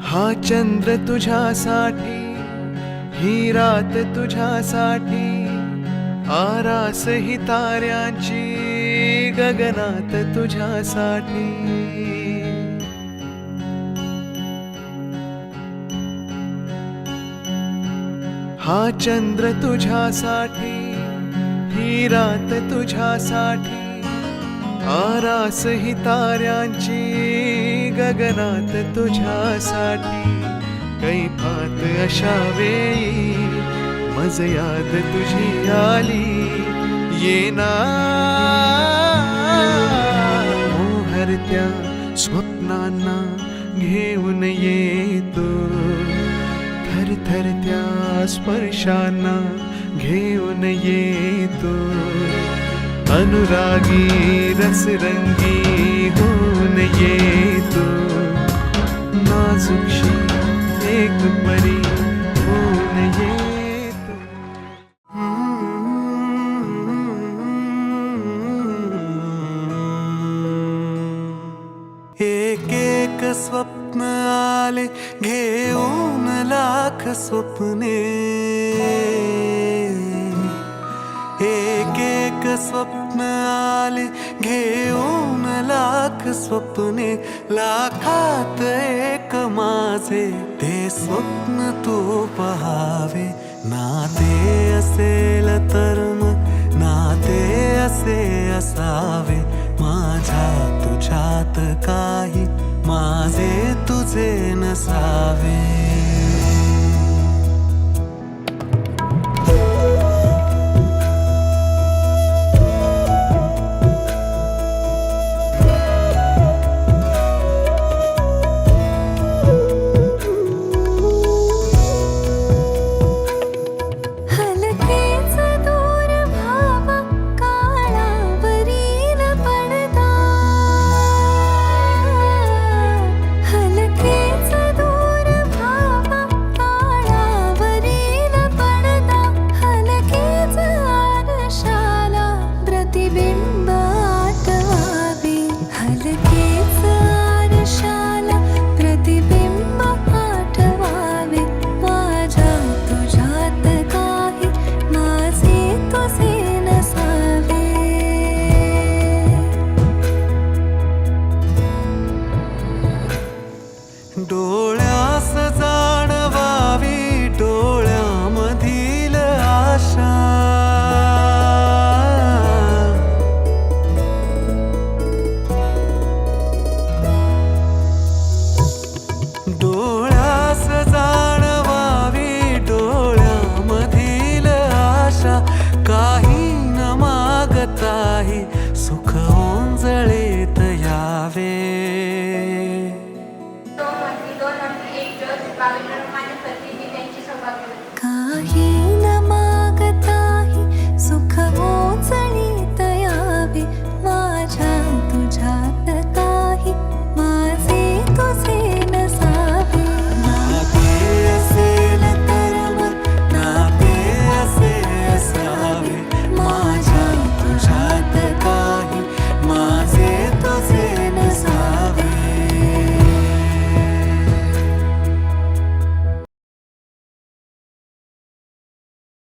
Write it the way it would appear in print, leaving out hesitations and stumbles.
हा चंद्र तुझ्यासाठी, ही रात तुझ्यासाठी, आरास ही ताऱ्यांची गगनात तुझ्यासाठी. हा चंद्र तुझ्यासाठी, ही रात तुझ्यासाठी, आरास ही ताऱ्यांची गगनात तुझ्यासाठी. कैफात अशा वेळी मज याद तुझी आली, येना मोहरत्या स्वप्नांना घेऊन येतो, थरथरत्या स्पर्शांना घेऊन येतो. अनुरागी रसरंगी होऊन येतो, नाजुकशी एक परी होऊन येतो. एक एक स्वप्न आले घेऊन लाख स्वप्ने, एक एक स्वप्न आले घेऊन लाख स्वप्ने. लाखात एक माझे ते स्वप्न तू पहावे. नाते असेल तर मग नाते असे असावे. माझ्या तुझ्यात काही माझे तुझे नसावे. डोळ्यास जाणवावी डोळ्यामधील आशा. डोळ्यास जाणवावी डोळ्यामधील आशा. काही न मागताही सुख ओंजळीत यावे. दोन 1 जून 1 जोस बावीस माने पती त्यांची सौभाग्य. काही